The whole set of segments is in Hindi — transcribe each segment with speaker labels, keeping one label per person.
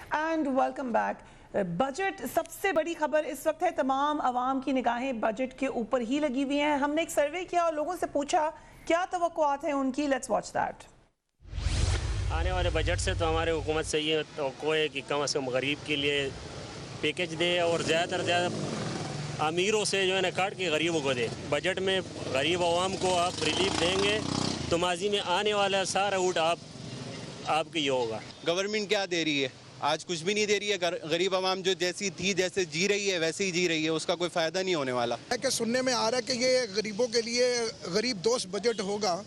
Speaker 1: And welcome back. बजट सबसे बड़ी खबर इस वक्त है, तमाम आवाम की निगाहें बजट के ऊपर ही लगी हुई हैं। हमने एक सर्वे किया और लोगों से पूछा क्या तवक्कुआत हैं उनकी। Let's watch that.
Speaker 2: आने वाले बजट से तो हमारे हुकूमत से ये तवक्को है कि कम से कम गरीब के लिए पैकेज दे और ज़्यादा से ज़्यादा अमीरों से जो है ना काट के गरीबों को दे। बजट में गरीब आवाम को आप रिलीफ देंगे तो माजी में आने वाला सारा वोट आपके ये होगा।
Speaker 3: गवर्नमेंट क्या दे रही है? आज कुछ भी नहीं दे रही है। गरीब आवाम जो जैसी थी, जैसे जी रही है वैसे ही जी रही है, उसका कोई फ़ायदा नहीं होने वाला।
Speaker 4: कि सुनने में आ रहा है कि ये गरीबों के लिए गरीब दोस्त बजट होगा।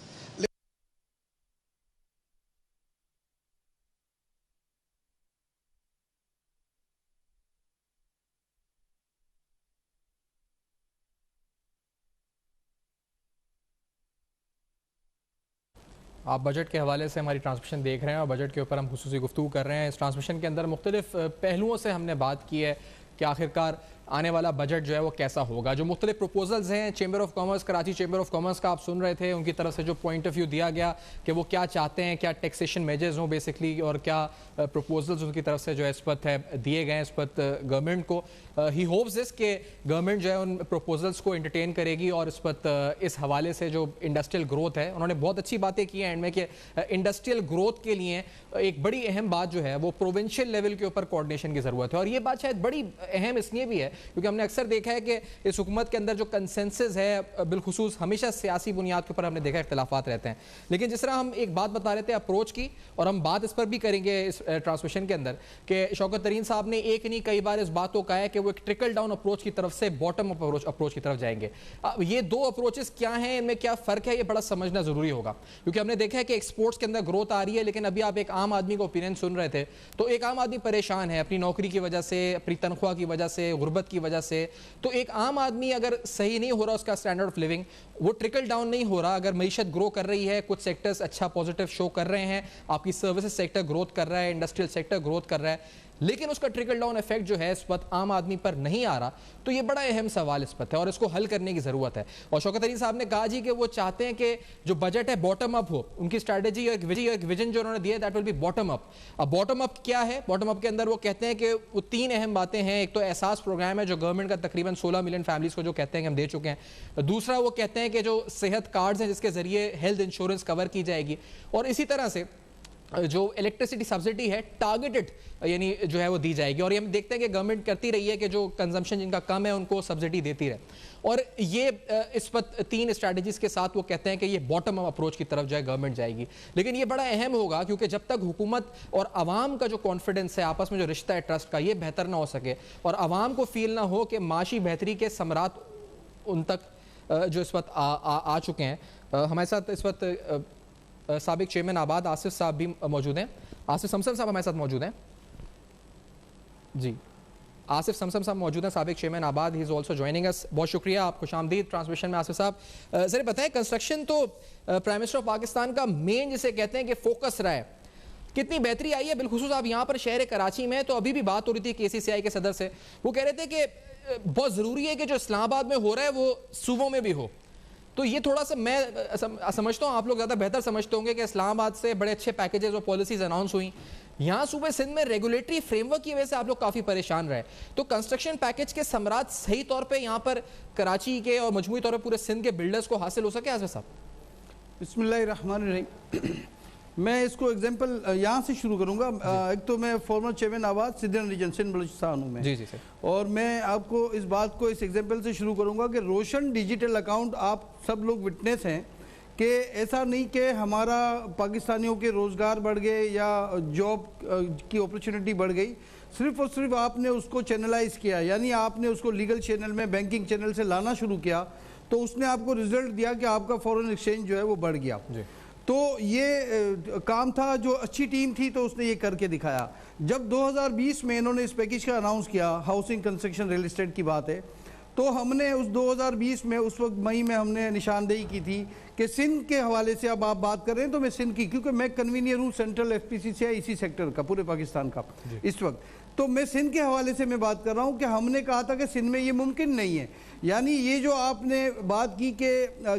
Speaker 5: आप बजट के हवाले से हमारी ट्रांसमिशन देख रहे हैं और बजट के ऊपर हम खुसूसी गुफ्तगू कर रहे हैं। इस ट्रांसमिशन के अंदर मुख्तलिफ पहलुओं से हमने बात की है कि आखिरकार आने वाला बजट जो है वो कैसा होगा। जो मुख्तलिफ प्रपोजल्स हैं, chamber of commerce, Karachi chamber of commerce का आप सुन रहे थे, उनकी तरफ से जो पॉइंट ऑफ व्यू दिया गया कि वो क्या चाहते हैं, क्या टैक्सेशन मेजर्स हों बेसिकली, और क्या प्रपोजल्स उनकी तरफ से जो है इस वक्त है दिए गए हैं इस वक्त गवर्नमेंट को। ही होप्स दिस कि गवर्नमेंट जो है उन प्रपोजल्स को एंटरटेन करेगी और इस वक्त इस हवाले से जो इंडस्ट्रियल ग्रोथ है, उन्होंने बहुत अच्छी बातें की हैं एंड में कि इंडस्ट्रियल ग्रोथ के लिए एक बड़ी अहम बात जो है वो प्रोविंशियल लेवल के ऊपर कोऑर्डिनेशन की ज़रूरत है। और ये बात शायद बड़ी अहम इसलिए भी है क्योंकि हमने अक्सर देखा है कि इस हुकूमत के अंदर जो कंसेंसस है बिलखुसूस हमेशा सियासी बुनियाद के ऊपर हमने देखा इख्तिलाफात रहते हैं। लेकिन जिस तरह हम एक बात बता रहे थे अप्रोच की, और हम बात इस पर भी करेंगे इस ट्रांसमिशन के अंदर कि शौकत तरीन साहब ने एक नहीं कई बार इस बात को कहा है कि वो एक ट्रिकल डाउन अप्रोच की तरफ से बॉटम अप अप्रोच की तरफ जाएंगे। ये दो अप्रोचेस क्या हैं, इनमें क्या फ़र्क है, ये बड़ा समझना ज़रूरी होगा क्योंकि हमने देखा है कि एक्सपोर्ट्स के अंदर ग्रोथ आ रही है, लेकिन अभी आप एक आम आदमी का ओपिनियन सुन रहे थे तो एक आम आदमी परेशान है अपनी नौकरी की वजह से, अपनी तनख्वाह की वजह से, गुर्बत की वजह से। तो एक आम आदमी अगर सही नहीं हो रहा उसका स्टैंडर्ड ऑफ लिविंग, वो ट्रिकल डाउन नहीं हो रहा। अगर मईशत ग्रो कर रही है, कुछ सेक्टर्स अच्छा पॉजिटिव शो कर रहे हैं, आपकी सर्विसेज सेक्टर ग्रोथ कर रहा है, इंडस्ट्रियल सेक्टर ग्रोथ कर रहा है, लेकिन उसका ट्रिकल डाउन इफेक्ट जो है इस वक्त आम आदमी पर नहीं आ रहा, तो ये बड़ा अहम सवाल इस वक्त है और इसको हल करने की ज़रूरत है। और शौकत अली साहब ने कहा जी कि वो चाहते हैं कि जो बजट है बॉटम अप हो, उनकी स्ट्रैटेजी और एक विजन जो उन्होंने दिया that will be bottom up. अब बॉटम अप क्या है? बॉटम अप के अंदर वो कहते हैं कि वो तीन अहम बातें हैं। एक तो एहसास प्रोग्राम है जो गवर्नमेंट का तकरीबन 16 मिलियन फैमिलीज को जो कहते हैं कि हम दे चुके हैं। दूसरा वो कहते हैं कि जो सेहत कार्ड्स हैं जिसके जरिए हेल्थ इंश्योरेंस कवर की जाएगी, और इसी तरह से जो इलेक्ट्रिसिटी सब्सिडी है टारगेटेड यानी जो है वो दी जाएगी। और ये हम देखते हैं कि गवर्नमेंट करती रही है कि जो कंजम्पशन जिनका कम है उनको सब्सिडी देती रहे, और ये इस पर तीन स्ट्रैटेजीज के साथ वो कहते हैं कि ये बॉटम अप अप्रोच की तरफ जो है गवर्नमेंट जाएगी। लेकिन ये बड़ा अहम होगा क्योंकि जब तक हुकूमत और आवाम का जो कॉन्फिडेंस है, आपस में जो रिश्ता है ट्रस्ट का, ये बेहतर ना हो सके और आवाम को फील ना हो कि माशी बेहतरी के समरात उन तक जो इस वक्त आ चुके हैं। हमारे साथ इस वक्त साबिक चेयरमैन आबाद आसिफ साहब भी मौजूद हैं। आसिफ समसम साहब हमारे साथ मौजूद हैं। जी, आसिफ समसम साहब मौजूद हैं, साबिक चेयरमैन आबाद, he is also joining us. बहुत शुक्रिया, आप खुशामदीद ट्रांसमिशन में आसिफ साहब। ज़रा बताएं, कंस्ट्रक्शन तो प्राइम मिनिस्टर ऑफ पाकिस्तान का मेन जिसे कहते हैं कि फोकस रहा है, कितनी बेहतरी आई है? बिलखुसूस आप यहाँ पर शहर कराची में, तो अभी भी बात हो रही थी KCCI के सदर से, वो कह रहे थे कि बहुत ज़रूरी है कि जो इस्लामाबाद में हो रहा है वो सूबों में भी हो। तो ये थोड़ा सा मैं समझता हूँ, आप लोग ज़्यादा बेहतर समझते होंगे कि इस्लामाबाद से बड़े अच्छे पैकेजेस और पॉलिसीज अनाउंस हुई, यहाँ सूबे सिंध में रेगुलेटरी फ्रेमवर्क की वजह से आप लोग काफ़ी परेशान रहे। तो कंस्ट्रक्शन पैकेज के समरात सही तौर पे यहाँ पर कराची के और मजमूई तौर पर पूरे सिंध के बिल्डर्स को हासिल हो सके? आसिफ साहब,
Speaker 6: बिस्मिल्लाहिर्रहमानिर्रहीम। मैं इसको एग्जांपल यहाँ से शुरू करूँगा। एक तो मैं फॉर्मर चेयरमैन आबाद सिद्दीन रीजन सिंध बलूचिस्तान हूँ मैं।
Speaker 5: जी सर।
Speaker 6: और मैं आपको इस बात को इस एग्जांपल से शुरू करूँगा कि रोशन डिजिटल अकाउंट, आप सब लोग विटनेस हैं कि ऐसा नहीं कि हमारा पाकिस्तानियों के रोज़गार बढ़ गए या जॉब की अपॉर्चुनिटी बढ़ गई, सिर्फ़ और सिर्फ आपने उसको चैनलाइज किया, यानी आपने उसको लीगल चैनल में, बैंकिंग चैनल से लाना शुरू किया, तो उसने आपको रिजल्ट दिया कि आपका फॉरेन एक्सचेंज जो है वो बढ़ गया। तो ये काम था, जो अच्छी टीम थी तो उसने ये करके दिखाया। जब 2020 में इन्होंने इस पैकेज का अनाउंस किया, हाउसिंग कंस्ट्रक्शन रियल एस्टेट की बात है, तो हमने उस 2020 में उस वक्त मई में हमने निशानदेही की थी कि सिंध के हवाले से, अब आप बात कर रहे हैं तो मैं सिंध की, क्योंकि मैं कन्वीनियर हूँ सेंट्रल FPCCI इसी सेक्टर का पूरे पाकिस्तान का इस वक्त, तो मैं सिंध के हवाले से मैं बात कर रहा हूँ कि हमने कहा था कि सिंध में ये मुमकिन नहीं है। यानी ये जो आपने बात की कि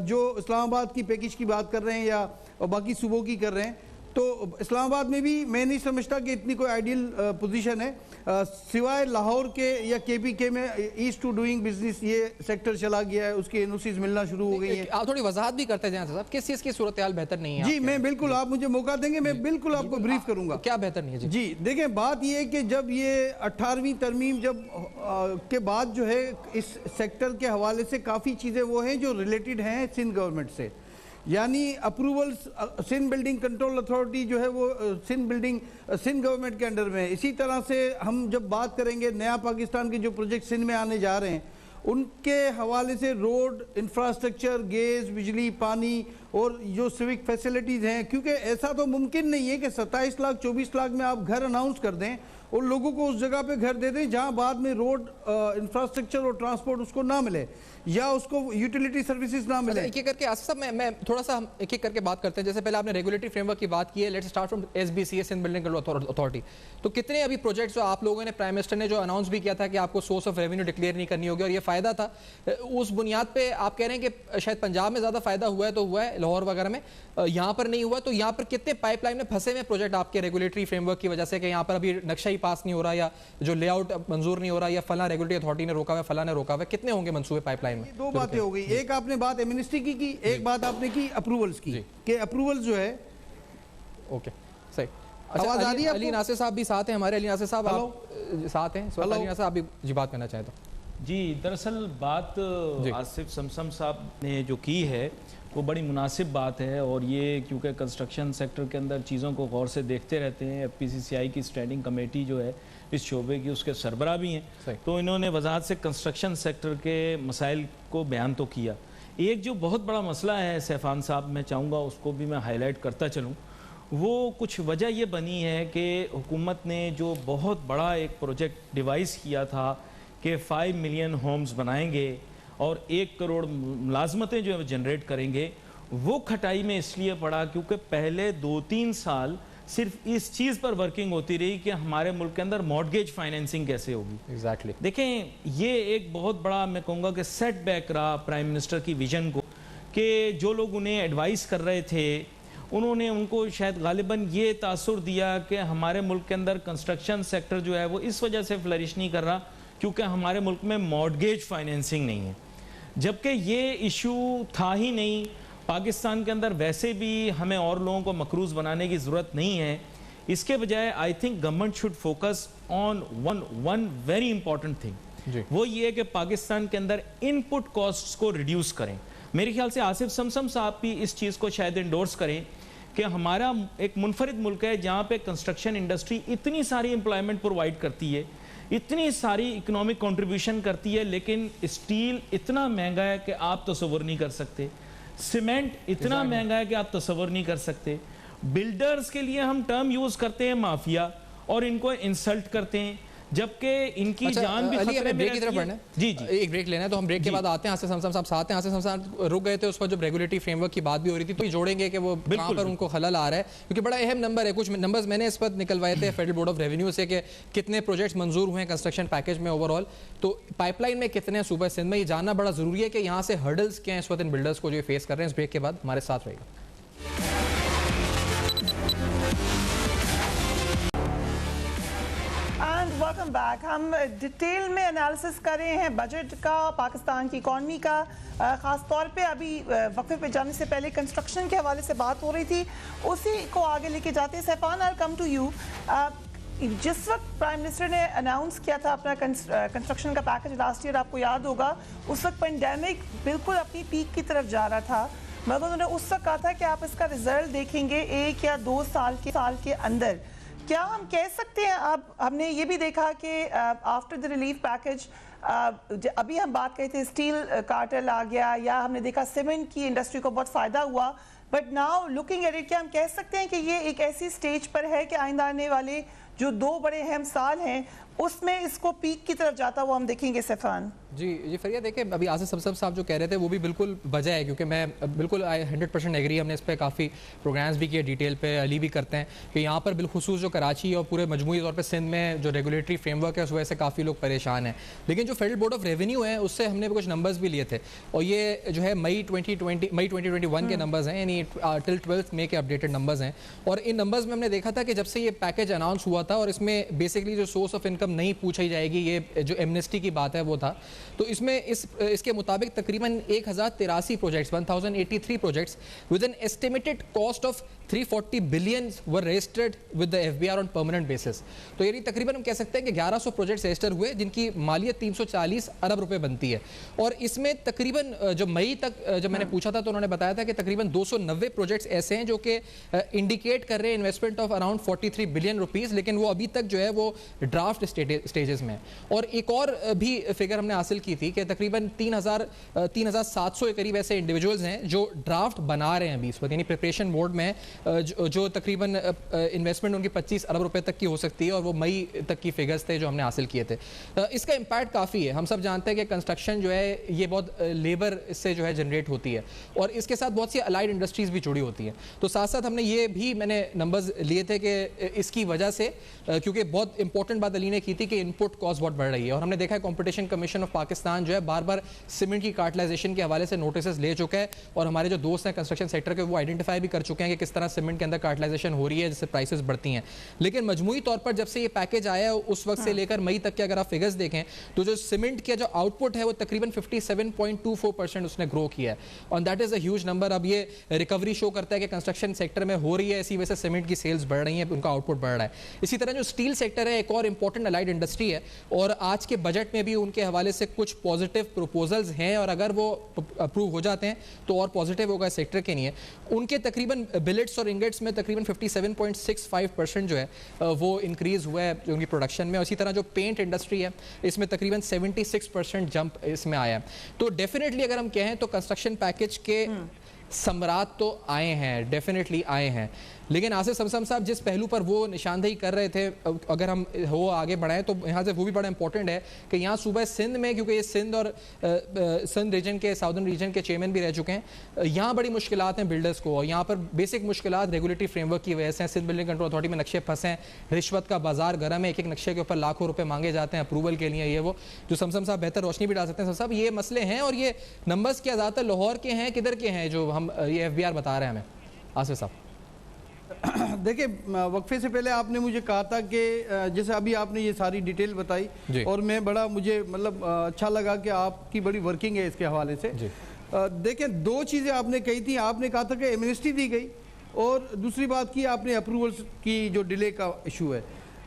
Speaker 6: जो इस्लामाबाद की पैकेज की बात कर रहे हैं या बाकी सूबों की कर रहे हैं, तो इस्लामाबाद में भी मैं नहीं समझता कि इतनी कोई आइडियल पोजीशन है, सिवाय लाहौर के या केपीके में ईस्ट टू डूइंग बिजनेस ये सेक्टर चला गया है, उसकी एनओसीज मिलना शुरू हो गई हैं।
Speaker 5: आप थोड़ी वजाहत भी करते जाएं साहब, किस चीज़ की सूरत हाल बेहतर नहीं है?
Speaker 6: जी मैं बिल्कुल, आप मुझे मौका देंगे मैं बिल्कुल आपको ब्रीफ करूंगा।
Speaker 5: क्या बेहतर नहीं है?
Speaker 6: जी देखें, बात ये है कि जब ये 18वीं तरमीम जब के बाद जो है इस सेक्टर के हवाले से काफ़ी चीज़ें वो हैं जो रिलेटेड हैं सिंध गवर्नमेंट से, यानी approvals Sindh building control authority जो है वो सिंध गवर्नमेंट के अंडर में है। इसी तरह से हम जब बात करेंगे नया पाकिस्तान के जो प्रोजेक्ट सिंध में आने जा रहे हैं उनके हवाले से रोड इंफ्रास्ट्रक्चर, गैस, बिजली, पानी और जो सिविक फैसिलिटीज़ हैं, क्योंकि ऐसा तो मुमकिन नहीं है कि 27 लाख 24 लाख में आप घर अनाउंस कर दें और लोगों को उस जगह पे घर दे दें जहां बाद में रोड इंफ्रास्ट्रक्चर और ट्रांसपोर्ट उसको ना मिले या उसको यूटिलिटी सर्विसेज ना मिले।
Speaker 5: एक एक करके आसिफ साहब मैं थोड़ा सा हम एक एक करके बात करते हैं। जैसे पहले आपने रेगुलेटरी फ्रेमवर्क की बात की है, let's start from SBC, Sindh building control authority. तो कितने अभी प्रोजेक्ट्स जो आप लोगों ने, प्राइम मिनिस्टर ने जो अनाउंस भी किया था कि आपको सोर्स ऑफ रेवेन्यू डिक्लेयर नहीं करनी होगी और ये फायदा था, उस बुनियाद पे आप कह रहे हैं कि शायद पंजाब में ज्यादा फायदा हुआ है तो हुआ है, लाहौर वगैरह में, यहाँ पर नहीं हुआ। तो यहाँ पर कितने पाइपलाइन में फंसे हुए प्रोजेक्ट आपके रेगुलेटरी फ्रेमवर्क की वजह से कि यहाँ पर अभी नक्शा ही पास नहीं हो रहा या जो लेआउट मंजूर नहीं हो रहा या फला रेगुलेटरी अथॉरिटी ने रोका हुआ, फला ने रोका हुआ, कितने होंगे मंसूबे पाइपलाइन में?
Speaker 6: दो बातें हो गई, एक आपने बात एमनेस्टी की, एक बात आपने की अप्रूवल्स की कि अप्रूवल्स जो है।
Speaker 5: ओके सही।
Speaker 6: आवाज आ रही है?
Speaker 5: अली नासिर साहब भी साथ हैं हमारे। अली नासिर साहब आप साथ हैं? अली नासिर आप भी जी बात करना चाहें तो?
Speaker 7: जी दरअसल बात आसिफ समसम साहब ने जो की है वो बड़ी मुनासिब बात है, और ये क्योंकि कंस्ट्रक्शन सेक्टर के अंदर चीज़ों को गौर से देखते रहते हैं, एफपीसीसीआई की स्टैंडिंग कमेटी जो है इस शोबे की उसके सरबराह भी हैं, तो इन्होंने वजाहत से कंस्ट्रक्शन सेक्टर के मसाइल को बयान तो किया। एक जो बहुत बड़ा मसला है सैफान साहब, मैं चाहूँगा उसको भी मैं हाईलाइट करता चलूँ, वो कुछ वजह ये बनी है कि हुकूमत ने जो बहुत बड़ा एक प्रोजेक्ट डिवाइस किया था कि 5 मिलियन होम्स बनाएंगे और 1 करोड़ मुलाजमतें जो है जनरेट करेंगे, वो खटाई में इसलिए पड़ा क्योंकि पहले 2-3 साल सिर्फ इस चीज़ पर वर्किंग होती रही कि हमारे मुल्क के अंदर मॉर्गेज फाइनेंसिंग कैसे होगी।
Speaker 5: एग्जैक्टली
Speaker 7: देखें, ये एक बहुत बड़ा मैं कहूँगा कि सेटबैक रहा प्राइम मिनिस्टर की विजन को, कि जो लोग उन्हें एडवाइस कर रहे थे उन्होंने उनको शायद गालिबन ये तासुर दिया कि हमारे मुल्क के अंदर कंस्ट्रक्शन सेक्टर जो है वो इस वजह से फ्लरिश नहीं कर रहा क्योंकि हमारे मुल्क में मॉर्गेज फाइनेंसिंग नहीं है, जबकि ये इशू था ही नहीं। पाकिस्तान के अंदर वैसे भी हमें और लोगों को मकरूज बनाने की ज़रूरत नहीं है। इसके बजाय I think government should focus on one very important thing, वो ये है कि पाकिस्तान के अंदर इनपुट कॉस्ट्स को रिड्यूस करें। मेरे ख्याल से आसिफ समसम साहब भी इस चीज़ को शायद इंडोर्स करें कि हमारा एक मुनफरिद मुल्क है जहाँ पे कंस्ट्रक्शन इंडस्ट्री इतनी सारी एम्प्लॉयमेंट प्रोवाइड करती है, इतनी सारी इकोनॉमिक कंट्रीब्यूशन करती है, लेकिन स्टील इतना महंगा है कि आप तसव्वुर नहीं कर सकते, सीमेंट इतना महंगा है कि आप तसव्वुर नहीं कर सकते। बिल्डर्स के लिए हम टर्म यूज करते हैं माफिया और इनको इंसल्ट करते हैं, जबकि इनकी जान भी खतरे में
Speaker 5: ब्रेक की तरफ बढ़ना है।
Speaker 7: जी
Speaker 5: एक ब्रेक लेना है, तो हम ब्रेक के बाद आते हैं। आसिफ समसम साहब साथ हैं। आसिफ समसम साहब रुक गए थे उस पर जब रेगुलेटरी फ्रेमवर्क की बात भी हो रही थी, तो जोड़ेंगे कि वो कहां पर उनको खलल आ रहा है, क्योंकि बड़ा अहम नंबर है। कुछ नंबर्स मैंने इस पर निकलवाए थे फेडरल बोर्ड ऑफ रेवेन्यू से कि कितने प्रोजेक्ट्स मंजूर हुए हैं कंस्ट्रक्शन पैकेज में ओवरऑल, तो पाइपलाइन में कितने सूबा सिंध में, ये जानना बड़ा जरूरी है कि यहाँ से हर्डल्स क्या हैं इस वक्त इन बिल्डर्स को जो फेस कर रहे हैं। इस ब्रेक के बाद हमारे साथ रहेगा।
Speaker 1: Welcome back. हम डिटेल में एनालिसिस कर रहे हैं बजट का, पाकिस्तान की इकॉनमी का, ख़ास तौर पे अभी वक्फे पे जाने से पहले कंस्ट्रक्शन के हवाले से बात हो रही थी, उसी को आगे लेके जाते हैं। सैफान, आई कम टू यू। जिस वक्त प्राइम मिनिस्टर ने अनाउंस किया था अपना कंस्ट्रक्शन का पैकेज लास्ट ईयर, आपको याद होगा उस वक्त पेंडेमिक बिल्कुल अपनी पीक की तरफ जा रहा था, मगर उन्होंने उस वक्त कहा था कि आप इसका रिजल्ट देखेंगे 1 या 2 साल के अंदर। क्या हम कह सकते हैं, अब हमने ये भी देखा कि आफ्टर द रिलीफ पैकेज, अभी हम बात करते थे स्टील कार्टेल आ गया, या हमने देखा सीमेंट की इंडस्ट्री को बहुत फ़ायदा हुआ, but now looking at it, क्या हम कह सकते हैं कि ये एक ऐसी स्टेज पर है कि आइंदा आने वाले जो 2 बड़े अहम साल हैं उसमें इसको पीक की तरफ जाता हुआ हम देखेंगे सैफरान?
Speaker 5: जी फरिया, देखिए अभी आसिफ सबसब साहब जो कह रहे थे वो भी बिल्कुल वजह है, क्योंकि मैं बिल्कुल 100% एग्री, हमने इस पर काफ़ी प्रोग्राम्स भी किए डिटेल पे, अली भी करते हैं कि यहाँ पर बिलखुसूस जो कराची और पूरे मजमूई तौर पे सिंध में जो रेगुलेटरी फ्रेमवर्क है उस वजह से काफ़ी लोग परेशान हैं। लेकिन जो फेडरल बोर्ड ऑफ रेवेन्यू है उससे हमने कुछ नंबर्स भी लिए थे, और ये जो है मई 2021 के नंबर्स हैं, यानी टिल 12 मई के अपडेटेड नंबर्स हैं। और इन नंबर्स में हमने देखा था कि जब से ये पैकेज अनाउंस हुआ था, और इसमें बेसिकली जो सोर्स ऑफ इनकम नहीं पूछी जाएगी, ये जो एमनेस्टी की बात है वो था, तो इसमें इसके मुताबिक तकरीबन 1083 projects, 1083 projects with an estimated cost of 340 billion were registered with the FBR on permanent basis. तो यानी तकरीबन हम कह सकते हैं कि 1100 प्रोजेक्ट्स रजिस्टर हुए जिनकी मालियत 340 अरब रुपए बनती है। और इसमें तकरीबन जो मई तक जब मैंने पूछा था तो उन्होंने बताया था कि तकरीबन 290 प्रोजेक्ट्स ऐसे हैं जो कि इंडिकेट कर रहे हैं investment of around 43 billion rupees, लेकिन वो अभी तक जो है वो ड्राफ्ट स्टेजेस में है। और एक और भी फिगर हमने हासिल की थी कि तकरीबन 3700 के करीब ऐसे इंडिविजुअल्स हैं जो ड्राफ्ट बना रहे हैं अभी इस वक्त, यानी प्रिपरेशन मोड में, जो तकरीबन इन्वेस्टमेंट उनकी 25 अरब रुपए तक की हो सकती है, और वो मई तक की फिगर्स थे जो हमने हासिल किए थे। इसका इम्पैक्ट काफ़ी है। हम सब जानते हैं कि कंस्ट्रक्शन जो है ये बहुत लेबर इससे जो है जनरेट होती है, और इसके साथ बहुत सी अलाइड इंडस्ट्रीज़ भी जुड़ी होती हैं। तो साथ साथ हमने ये भी मैंने नंबर्स लिए थे कि इसकी वजह से, क्योंकि बहुत इंपॉर्टेंट बात अली ने की थी कि इनपुट कॉस्ट बहुत बढ़ रही है, और हमने देखा है कॉम्पिटिशन कमीशन ऑफ पाकिस्तान जो है बार बार सीमेंट की कार्टलाइजेशन के हवाले से नोटिस ले चुका है, और हमारे जो दोस्त हैं कंस्ट्रक्शन सेक्टर के वो आइडेंटिफाई भी कर चुके हैं कि किस तरह सीमेंट के अंदर कार्टलाइजेशन हो रही है जिससे प्राइसेस बढ़ती हैं। लेकिन मजमूई तौर पर जब से ये पैकेज आया है उस वक्त से लेकर मई तक के अगर आप फिगर्स देखें तो जो सीमेंट के जो आउटपुट है वो तकरीबन 57.24% उसने ग्रो किया है, और that is a huge number. अब ये रिकवरी शो करता है कि कंस्ट्रक्शन सेक्टर में हो रही है, इसी वजह से सीमेंट की सेल्स बढ़ रही हैं, उनका आउटपुट बढ़ रहा है। इसी तरह जो स्टील सेक्टर है एक और इंपॉर्टेंट अलाइड इंडस्ट्री है, और आज के बजट में भी उनके हवाले से कुछ पॉजिटिव प्रपोजल्स हैं, और अगर वो अप्रूव हो जाते हैं तो और पॉजिटिव होगा सेक्टर के लिए। उनके तकरीबन बिलेट्स और इंगेट्स में तकरीबन 57.65% जो है वो इंक्रीज हुआ है उनकी प्रोडक्शन में। इसी तरह जो पेंट इंडस्ट्री है इसमें तकरीबन 76% जंप इसमें आया है। तो डेफिनेटली अगर हम कहें तो कंस्ट्रक्शन पैकेज के समरात तो आए हैं, डेफिनेटली आए हैं, लेकिन आसिफ समसम साहब जिस पहलू पर वो निशानदेही कर रहे थे, अगर हम वो आगे बढ़ाएं तो यहाँ से वो भी बड़ा इंपॉर्टेंट है कि यहाँ सूबा सिंध में, क्योंकि ये सिंध और सिंध रीजन के, साउदर्न रीजन के चेयरमैन भी रह चुके हैं, यहाँ बड़ी मुश्किलात हैं बिल्डर्स को, और यहाँ पर बेसिक मुश्किलात रेगुलेटरी फ्रेमवर्क की वजह से। सिंध बिल्डिंग कंट्रोल अथॉरिटी में नक्शे फंसे हैं, रिश्वत का बाजार गर्म है, एक एक नक्शे के ऊपर लाखों रुपये मांगे जाते हैं अप्रूवल के लिए। ये वो जो समसम साहब बेहतर रोशनी भी डाल सकते हैं साहब, ये मसले हैं, और ये नंबर्स क्या ज़्यादातर लाहौर के हैं, किधर के हैं जो हम ये एफबीआर बता रहे हैं हमें? आसिफ साहब
Speaker 6: देखिए, वक्फे से पहले आपने मुझे कहा था कि जैसे अभी आपने ये सारी डिटेल बताई, और मैं बड़ा मुझे मतलब अच्छा लगा कि आपकी बड़ी वर्किंग है इसके हवाले से। देखें, दो चीज़ें आपने कही थी। आपने कहा था कि एमनेस्टी दी गई, और दूसरी बात की आपने अप्रूवल की जो डिले का इशू है।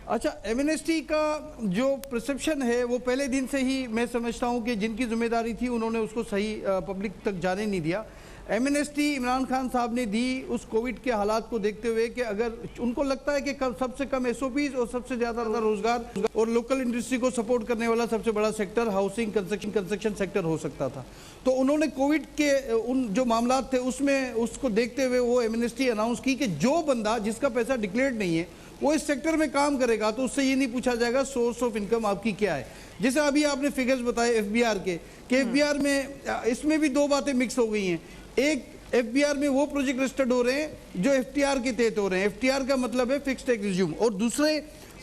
Speaker 6: अच्छा, एमनेस्टी का जो परसेप्शन है वो पहले दिन से ही मैं समझता हूँ कि जिनकी जिम्मेदारी थी उन्होंने उसको सही पब्लिक तक जाने नहीं दिया। एमनेस्टी इमरान खान साहब ने दी उस कोविड के हालात को देखते हुए कि अगर उनको लगता है कि सबसे कम एसओपीज और सबसे ज़्यादा रोजगार और लोकल इंडस्ट्री को सपोर्ट करने वाला सबसे बड़ा सेक्टर हाउसिंग कंस्ट्रक्शन सेक्टर हो सकता था, तो उन्होंने कोविड के उन जो मामलात थे उसमें उसको देखते हुए वो एमनेस्टी अनाउंस की कि जो बंदा जिसका पैसा डिक्लेयर्ड नहीं है वो इस सेक्टर में काम करेगा तो उससे ये नहीं पूछा जाएगा सोर्स ऑफ इनकम आपकी क्या है। जैसे अभी आपने फिगर्स बताए एफबीआर के, कि एफबीआर में इसमें भी दो बातें मिक्स हो गई हैं। एक, एफबीआर में वो प्रोजेक्ट रजिस्टर्ड हो रहे हैं जो एफटीआर के तहत हो रहे हैं, एफटीआर का मतलब है फिक्स्ड टैक्स रिज्यूम, और दूसरे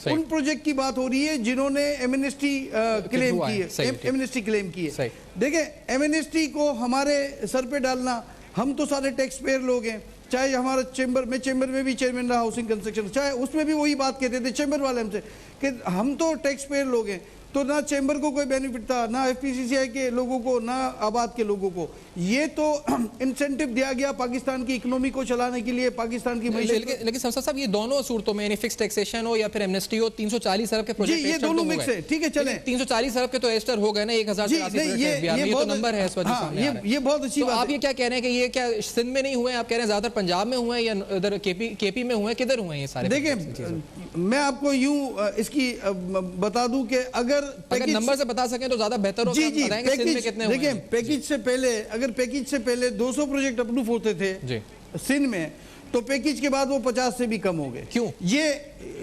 Speaker 6: उन प्रोजेक्ट की बात हो रही है जिन्होंने एमनेस्टी क्लेम की है, एमनेस्टी क्लेम की है। देखिए, एमनेस्टी को हमारे सर पे डालना, हम तो सारे टैक्स पेयर लोग हैं, चाहे हमारा चैम्बर में भी चेयरमैन रहा हाउसिंग कंस्ट्रक्शन, चाहे उसमें भी वही बात कहते थे चैम्बर वाले हमसे कि हम तो टैक्स पेयर लोग हैं, तो ना चैम्बर को कोई बेनिफिट था, ना एफपीसीसीआई के लोगों को, ना आबाद के लोगों को। ये तो इंसेंटिव दिया गया पाकिस्तान की इकोनॉमी को चलाने के लिए, पाकिस्तान की मईशत।
Speaker 5: लेकिन संसद साहब, ये दोनों सूरतों में, यानी फिक्स टैक्सेशन हो या फिर एमनेस्टी हो, 340 अरब के प्रोजेक्ट
Speaker 6: ये दोनों मिक्स है। ठीक है, चलें,
Speaker 5: 340 अरब के तो रजिस्टर हो गए ना, 1083 ये तो नंबर है इस वजह से।
Speaker 6: ये बहुत अच्छी बात है।
Speaker 5: आप ये क्या कह रहे हैं कि ये क्या सिंध में नहीं हुए, आप कह रहे हैं ज्यादातर पंजाब में हुए या उधर केपी में हुए, किधर हुए ये सारे?
Speaker 6: देखिए, मैं आपको यूं इसकी बता दूं कि अगर
Speaker 5: नंबर से बता सकें तो ज्यादा बेहतर होगा।
Speaker 6: जी, देखिए, पैकेज से पहले अगर पैकेज से पहले 200 प्रोजेक्ट अप्रूव होते थे सिंध में, तो पैकेज के बाद वो 50 से भी कम हो गए।
Speaker 5: क्यों?
Speaker 6: ये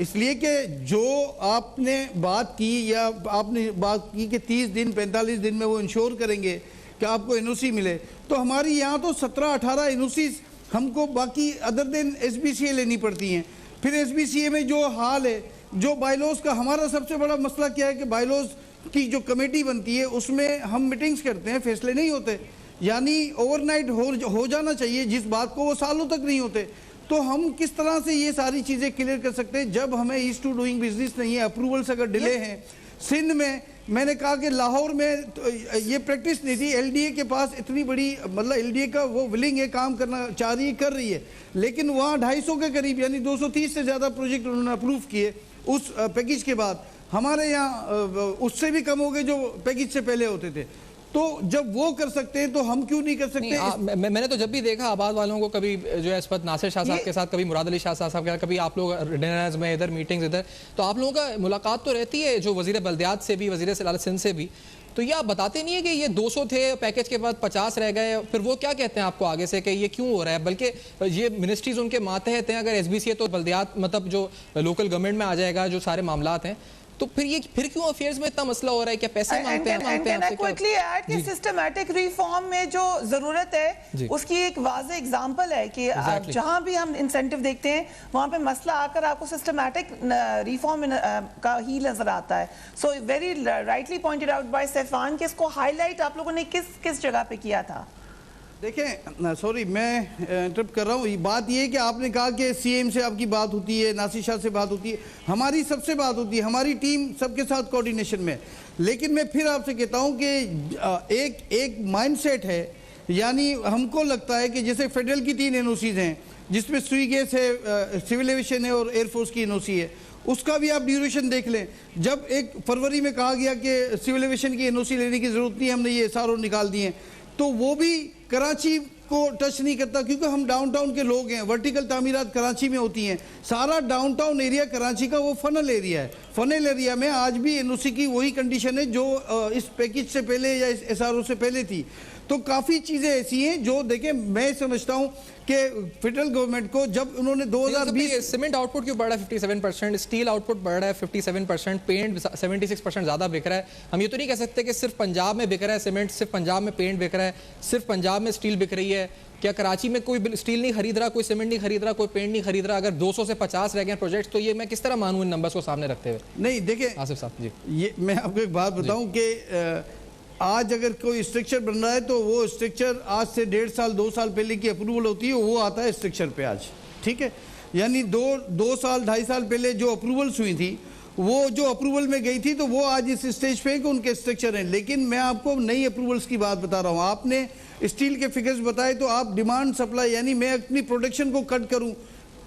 Speaker 6: इसलिए कि जो आपने बात की या आपने बात की कि 30 दिन 45 दिन में वो इंश्योर करेंगे कि आपको एनओसी मिले, तो हमारी यहाँ तो 17-18 एनओसी हमको बाकी अदर देन एसबीसीए लेनी पड़ती हैं। फिर एसबीसीए में जो हाल है, जो बायलॉज का हमारा सबसे बड़ा मसला क्या है कि बायलॉज की जो कमेटी बनती है उसमें हम मीटिंग्स करते हैं, फैसले नहीं होते, यानी ओवरनाइट हो जाना चाहिए जिस बात को वो सालों तक नहीं होते। तो हम किस तरह से ये सारी चीज़ें क्लियर कर सकते हैं जब हमें ईज टू डूइंग बिजनेस नहीं है, अप्रूवल्स अगर डिले हैं। सिंध में मैंने कहा कि लाहौर में तो ये प्रैक्टिस नहीं थी, एलडीए के पास इतनी बड़ी मतलब एलडीए का वो विलिंग है, काम करना चाह रही है, कर रही है, लेकिन वहाँ 250 के करीब यानी 230 से ज़्यादा प्रोजेक्ट उन्होंने अप्रूव किए उस पैकेज के बाद। हमारे यहाँ उससे भी कम हो गए जो पैकेज से पहले होते थे। तो जब वो कर सकते हैं तो हम क्यों नहीं कर सकते?
Speaker 5: मैंने तो जब भी देखा आबाद वालों को, कभी जो है इस वक्त नासिर शाह साहब के साथ, कभी मुराद अली शाह साहब के साथ, कभी आप लोग डिनर्स में इधर मीटिंग्स इधर, तो आप लोगों का मुलाकात तो रहती है जो वजीर बल्दियात से भी, वजीर सलालत सिंध से भी, तो ये आप बताते नहीं है कि ये 200 थे, पैकेज के बाद 50 रह गए, फिर वो क्या कहते हैं आपको आगे से कि ये क्यों हो रहा है? बल्कि ये मिनिस्ट्रीज उनके मातहत हैं, अगर एसबीसी है तो बल्दियात मतलब जो लोकल गवर्नमेंट में आ जाएगा जो सारे मामलात हैं, तो फिर क्यों अफेयर्स में इतना मसला हो रहा है? क्या पैसे मांगते हैं?
Speaker 1: क्विकली ऐड कि सिस्टमैटिक रिफॉर्म में जो जरूरत है उसकी एक वाज़ेह एग्जांपल है कि जहां भी हम इंसेंटिव देखते हैं वहां पे मसला आकर आपको सिस्टमैटिक रिफॉर्म का ही नजर आता है। So very rightly pointed out by Saifan कि इसको हाईलाइट आप लोगों ने किस जगह पे किया था?
Speaker 6: देखें, सॉरी मैं इंटरप्ट कर रहा हूँ, बात ये है कि आपने कहा कि सीएम से आपकी बात होती है, नासिर शाह से बात होती है, हमारी सबसे बात होती है, हमारी टीम सबके साथ कोऑर्डिनेशन में। लेकिन मैं फिर आपसे कहता हूँ कि एक माइंडसेट है, यानी हमको लगता है कि जैसे फेडरल की 3 एनओसीज हैं जिसमें सुई गैस है, सिविल एविएशन है और एयरफोर्स की एनओसी है, उसका भी आप ड्यूरेशन देख लें। जब 1 फरवरी में कहा गया कि सिविल एविएशन की एनओसी लेने की जरूरत नहीं, हमने ये एसआरओ निकाल दिए, तो वो भी कराची को टच नहीं करता क्योंकि हम डाउनटाउन के लोग हैं। वर्टिकल तामीरात कराची में होती हैं, सारा डाउनटाउन एरिया कराची का वो फनल एरिया है। फनल एरिया में आज भी एनओसी की वही कंडीशन है जो इस पैकेज से पहले या इस एसआरओ से पहले थी। तो काफ़ी चीज़ें ऐसी हैं जो देखें, मैं समझता हूँ कि फेडरल गवर्नमेंट को जब उन्होंने 2020
Speaker 5: सीमेंट आउटपुट क्यों बढ़ा है 57%, स्टील आउटपुट बढ़ रहा है 57%, पेंट 76% ज़्यादा बिक रहा है। हम ये तो नहीं कह सकते कि सिर्फ पंजाब में बिक रहा है सीमेंट, सिर्फ पंजाब में पेंट बिक रहा है, सिर्फ पंजाब में स्टील बिक रही है। क्या कराची में कोई स्टील नहीं खरीद रहा, कोई सीमेंट नहीं खरीद रहा, कोई पेंट नहीं खरीद रहा? अगर 200 से 50 रह गए प्रोजेक्ट तो ये मैं किस तरह मानूं इन नंबर्स को सामने रखते हुए?
Speaker 6: नहीं देखिए
Speaker 5: आसिफ साहब जी,
Speaker 6: ये मैं आपको एक बात बताऊं कि आज अगर कोई स्ट्रक्चर बन रहा है तो वो स्ट्रक्चर आज से 1.5 साल 2 साल पहले की अप्रूवल होती है, वो आता है स्ट्रक्चर पे आज, ठीक है। यानी 2 साल 2.5 साल पहले जो अप्रूवल्स हुई थी, वो जो अप्रूवल में गई थी, तो वो आज इस स्टेज पे कि उनके स्ट्रक्चर हैं। लेकिन मैं आपको नई अप्रूवल्स की बात बता रहा हूँ। आपने स्टील के फिगर्स बताए, तो आप डिमांड सप्लाई, यानी मैं अपनी प्रोडक्शन को कट करूँ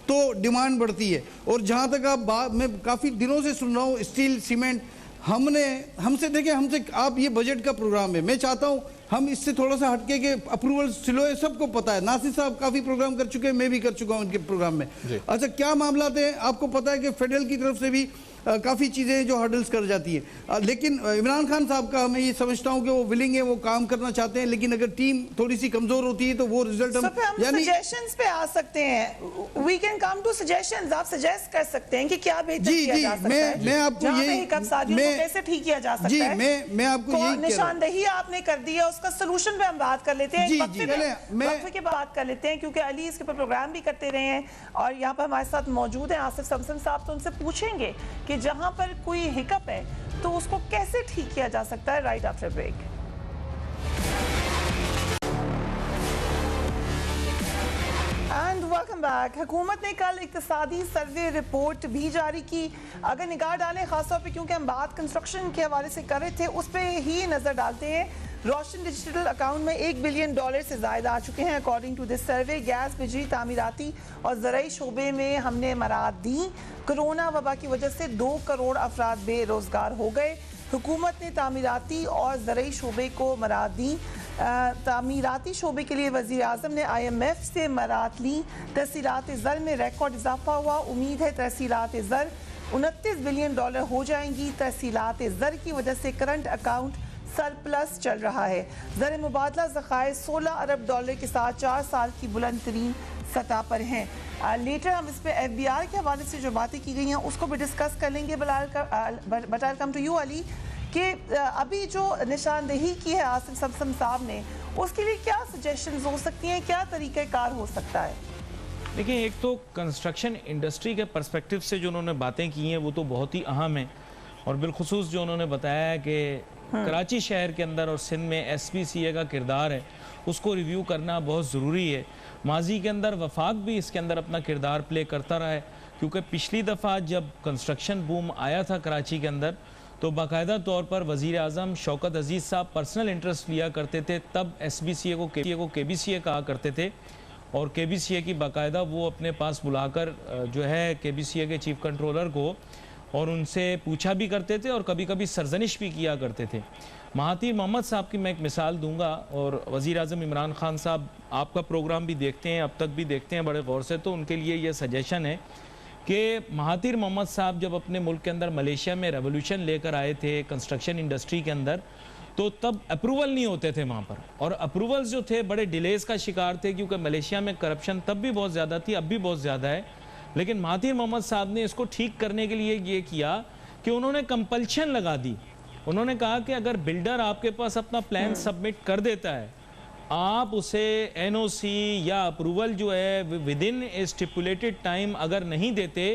Speaker 6: तो डिमांड बढ़ती है। और जहाँ तक आप मैं काफ़ी दिनों से सुन रहा हूँ स्टील सीमेंट, हमसे देखें, हमसे आप ये बजट का प्रोग्राम है, मैं चाहता हूँ हम इससे थोड़ा सा हटके के अप्रूवल स्लो है, सबको पता है। नासिर साहब काफ़ी प्रोग्राम कर चुके हैं, मैं भी कर चुका हूँ उनके प्रोग्राम में। अच्छा, क्या मामला है आपको पता है कि फेडरल की तरफ से भी काफ़ी चीज़ें जो हर्डल्स कर जाती हैं। लेकिन इमरान खान साहब का मैं ये समझता हूँ कि वो विलिंग है, वो काम करना चाहते हैं, लेकिन अगर टीम थोड़ी सी कमज़ोर होती है तो वो रिजल्ट हम
Speaker 1: यानी सजेशंस पे आ सकते हैं। We can come to suggestions, आप सजेस्ट कर सकते हैं कि क्या बेहतर किया जा सकता है।
Speaker 6: मैं आपको यही
Speaker 1: कैसे ठीक किया जा सकता है।
Speaker 6: मैं आपको यही
Speaker 1: निशानदेही आपने कर दी है, उसका सलूशन पे हम बात कर लेते हैं, वक्फे की बात कर लेते हैं, क्योंकि अली इसके ऊपर प्रोग्राम भी करते रहे हैं और यहाँ पर हमारे साथ मौजूद हैं आसिफ समसम साहब। तो उनसे पूछेंगे कि जहां पर कोई हिकअप है तो उसको कैसे ठीक किया जा सकता है। Right after break. And welcome back. हुकूमत ने कल इक्तिसादी सर्वे रिपोर्ट भी जारी की। अगर निगाह डालें खासतौर पे, क्योंकि हम बात कंस्ट्रक्शन के हवाले से कर रहे थे, उस पर ही नजर डालते हैं। रोशन डिजिटल अकाउंट में $1 बिलियन से ज़ायदा आ चुके हैं according to this survey. Gas, बिजली, तामीराती और ज़राई शोबे में हमने मराद दी। कोरोना वबा की वजह से 2 करोड़ अफराद बेरोज़गार हो गए। हुकूमत ने तामीराती और ज़राई शोबे को मराद दी। तामीराती शोबे के लिए वज़ीर आज़म ने IMF से मराद ली। तहसीलात ज़र में रिकॉर्ड इजाफा हुआ। उम्मीद है तहसीलात ज़र $29 बिलियन हो जाएंगी। तहसीलात ज़र की वजह से करंट अकाउंट सरप्लस चल रहा है। ज़र मुबादला ज़खायर $16 अरब के साथ 4 साल की बुलंद तरीन सतह पर हैं। लेटर हम इस पे FBR के हवाले से जो बातें की गई हैं उसको भी डिस्कस कर लेंगे। But I come to you Ali कि अभी जो निशानदेही की है आसिफ समसम साहब ने, उसके लिए क्या सजेशंस हो सकती हैं, क्या तरीक़ाकार हो सकता है?
Speaker 7: देखिए, एक तो कंस्ट्रक्शन इंडस्ट्री के पर्सपेक्टिव से जो उन्होंने बातें की हैं वो तो बहुत ही अहम है, और बिलखुसूस जो उन्होंने बताया कि कराची शहर के अंदर और सिंध में SPCA का किरदार है उसको रिव्यू करना बहुत ज़रूरी है। माजी के अंदर वफाक भी इसके अंदर अपना किरदार प्ले करता रहा है, क्योंकि पिछली दफ़ा जब कंस्ट्रक्शन बूम आया था कराची के अंदर तो बाकायदा तौर पर वज़ीर आज़म शौकत अजीज़ साहब पर्सनल इंटरेस्ट लिया करते थे, तब SBCA को KBCA कहा करते थे, और KBCA की बाकायदा वो अपने पास बुलाकर जो है KBCA के चीफ कंट्रोलर को और उनसे पूछा भी करते थे और कभी कभी सरजनिश भी किया करते थे। महातीर मोहम्मद साहब की मैं एक मिसाल दूंगा, और वज़ीर आज़म इमरान खान साहब आपका प्रोग्राम भी देखते हैं, अब तक भी देखते हैं बड़े गौर से, तो उनके लिए ये सजेशन है कि महातीर मोहम्मद साहब जब अपने मुल्क के अंदर मलेशिया में रेवोल्यूशन लेकर आए थे कंस्ट्रक्शन इंडस्ट्री के अंदर, तो तब अप्रूवल नहीं होते थे वहाँ पर, और अप्रूवल्स जो थे बड़े डिलेज़ का शिकार थे, क्योंकि मलेशिया में करप्शन तब भी बहुत ज़्यादा थी, अब भी बहुत ज़्यादा है। लेकिन महातीर मोहम्मद साहब ने इसको ठीक करने के लिए ये किया कि उन्होंने कंपल्शन लगा दी। उन्होंने कहा कि अगर बिल्डर आपके पास अपना प्लान सबमिट कर देता है, आप उसे NOC या अप्रूवल जो है with in A stipulated time अगर नहीं देते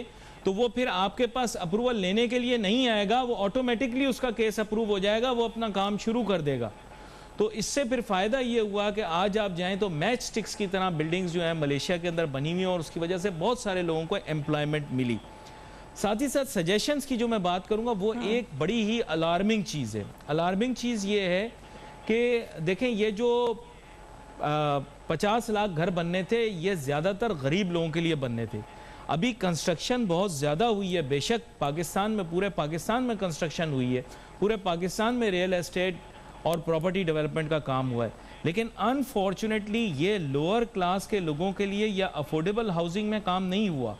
Speaker 7: तो वो फिर आपके पास अप्रूवल लेने के लिए नहीं आएगा, वो ऑटोमेटिकली उसका केस अप्रूव हो जाएगा, वो अपना काम शुरू कर देगा। तो इससे फिर फ़ायदा ये हुआ कि आज आप जाएं तो मैच स्टिक्स की तरह बिल्डिंग्स जो हैं मलेशिया के अंदर बनी हुई हैं, और उसकी वजह से बहुत सारे लोगों को एम्प्लॉयमेंट मिली। साथ ही साथ सजेशंस की जो मैं बात करूंगा वो एक बड़ी ही अलार्मिंग चीज़ है। अलार्मिंग चीज़ ये है कि देखें, ये जो 50 लाख घर बनने थे ये ज़्यादातर गरीब लोगों के लिए बनने थे। अभी कंस्ट्रक्शन बहुत ज़्यादा हुई है, बेशक पाकिस्तान में, पूरे पाकिस्तान में कंस्ट्रक्शन हुई है, पूरे पाकिस्तान में रियल एस्टेट और प्रॉपर्टी डेवलपमेंट का काम हुआ है, लेकिन अनफॉर्चुनेटली ये लोअर क्लास के लोगों के लिए या अफोर्डेबल हाउसिंग में काम नहीं हुआ।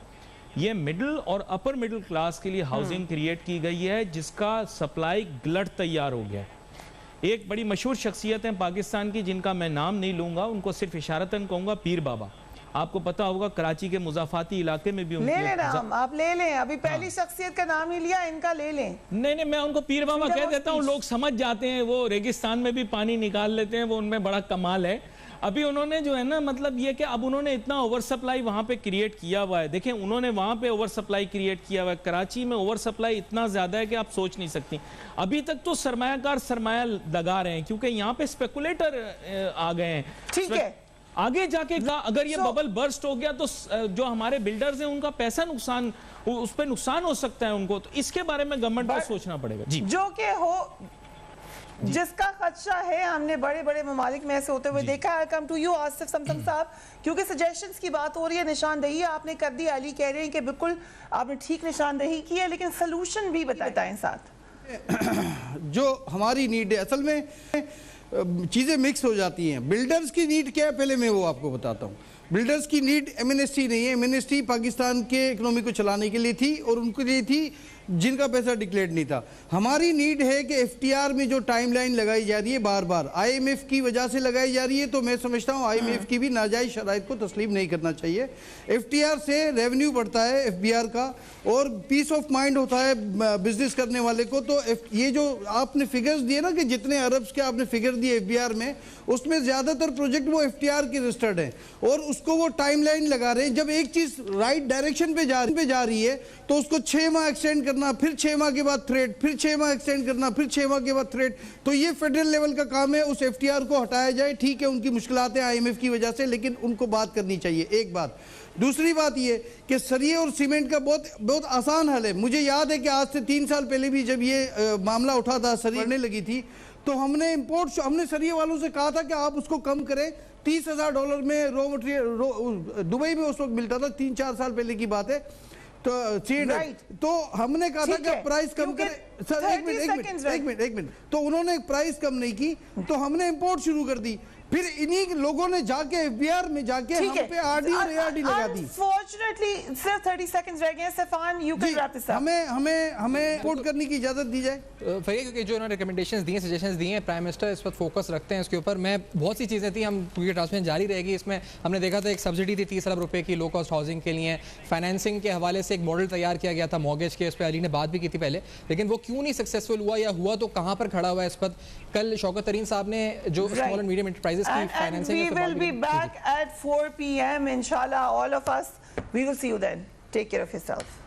Speaker 7: ये मिडिल और अपर मिडिल क्लास के लिए हाउसिंग क्रिएट की गई है, जिसका सप्लाई गलत तैयार हो गया है। एक बड़ी मशहूर शख्सियत है पाकिस्तान की, जिनका मैं नाम नहीं लूँगा, उनको सिर्फ इशारतन कहूँगा, पीर बाबा। आपको पता होगा कराची के मुजाफाती इलाके में भी
Speaker 1: ले लें नाम, आप ले लें, अभी पहली शख्सियत का नाम ही लिया, इनका ले लें।
Speaker 7: नहीं, मैं उनको पीर बाबा कह देता हूँ, लोग समझ जाते हैं, वो रेगिस्तान में भी पानी निकाल लेते हैं, वो उनमें बड़ा कमाल है। अभी उन्होंने जो है ना, मतलब ये कि अब उन्होंने इतना ओवर सप्लाई वहाँ पे क्रिएट किया हुआ है। देखें, उन्होंने वहाँ पे ओवर सप्लाई क्रिएट किया हुआ है, कराची में ओवर सप्लाई इतना ज़्यादा है कि आप सोच नहीं सकती। अभी तक तो सरमायाकार सरमाया लगा रहे हैं, क्योंकि यहाँ पे स्पेकुलेटर आ गए हैं।
Speaker 1: ठीक है,
Speaker 7: आगे जाके अगर ये बबल बर्स्ट हो गया तो जो हमारे बिल्डर्स हैं उनका पैसा नुकसान, उस पर नुकसान हो सकता है उनको, तो इसके बारे में गवर्नमेंट को सोचना पड़ेगा जी।
Speaker 1: जो कि हो, जिसका खदशा है, हमने बड़े बड़े ममालिक में ऐसे होते हुए देखा है। कम टू यू आसिफ समसम साहब, क्योंकि सजेशंस की बात हो रही है, निशानदेही आपने कर दी, अली कह रहे हैं कि बिल्कुल आपने ठीक निशानदेही की है, लेकिन सोल्यूशन भी बताएं साथ।
Speaker 6: जो हमारी नीड है, असल में चीज़ें मिक्स हो जाती हैं। बिल्डर्स की नीड क्या है, पहले मैं वो आपको बताता हूँ। बिल्डर्स की नीड एमएनएसटी नहीं है। एमएनएसटी पाकिस्तान के इकोनॉमी को चलाने के लिए थी, और उनके लिए थी जिनका पैसा डिक्लेयर्ड नहीं था। हमारी नीड है कि एफटीआर में जो टाइमलाइन लगाई जा रही है बार बार आईएमएफ की वजह से लगाई जा रही है, तो मैं समझता हूँ आईएमएफ की भी नाजायज शराइत को तस्लीम नहीं करना चाहिए। एफटीआर से रेवेन्यू बढ़ता है एफबीआर का, और पीस ऑफ माइंड होता है बिजनेस करने वाले को। तो ये जो आपने फिगर्स दिए ना कि जितने अरब्स के आपने फिगर दिए एफबीआर में, उसमें ज़्यादातर प्रोजेक्ट वो एफटीआर के रजिस्टर्ड हैं, और उसको वो टाइमलाइन लगा रहे हैं। जब एक चीज़ राइट डायरेक्शन पे जा रही है तो उसको 6 माह एक्सटेंड करना, फिर 6 माह के बाद थ्रेड, फिर 6 माह एक्सटेंड करना, फिर 6 माह के बाद थ्रेड। तो ये फेडरल लेवल का काम है, उस एफटीआर को हटाया जाए। ठीक है, उनकी मुश्किलात हैं आईएमएफ की वजह से, लेकिन उनको बात करनी चाहिए। एक बात। दूसरी बात ये कि सरिये और सीमेंट का बहुत आसान हल है। मुझे याद है कि आज से 3 साल पहले भी जब ये मामला उठा था, सरिये लगी थी, तो हमने सरिये वालों से कहा था कि आप उसको कम करें। $30,000 में रॉ मटेरियल दुबई में उस वक्त मिलता था, 3-4 साल पहले की बात है। तो तो हमने कहा था कि प्राइस कम करें। सर एक मिनट। तो उन्होंने प्राइस कम नहीं की, तो हमने इंपोर्ट शुरू कर दी। फिर इन्हीं लोगों ने जाके एफबीआर में जाके हम पे आरडी और एआरडी लगा दी।
Speaker 1: Unfortunately, सिर्फ 30 seconds रह गए। सफान, you can wrap this up.
Speaker 6: हमें रिपोर्ट करने की इजाजत दी जाए।
Speaker 5: क्योंकि जो उन्होंने रिकमेंडेशंस दी हैं, सजेशंस दिए हैं, प्राइम मिनिस्टर इस वक्त फोकस रखते हैं इसके ऊपर। मैं बहुत सी चीज़ें थी, हम क्योंकि ट्रांसमिशन जारी रहेगी, इसमें हमने देखा था एक सब्सिडी थी 30 अरब रुपए की लो कॉस्ट हाउसिंग के लिए। फाइनेंसिंग के हवाले से एक मॉडल तैयार किया गया था मॉर्गेज के, उस पर अली ने बात भी की थी पहले, लेकिन वो क्यों नहीं सक्सेसफुल हुआ, या हुआ तो कहाँ पर खड़ा हुआ है इस वक्त। कल शौकत तरीन साहब ने जो स्मॉल एंड मीडियम एंटरप्राइजेस की financing,
Speaker 1: we will be back at 4 p.m. inshallah, all of us. We will see you then. Take care of yourself.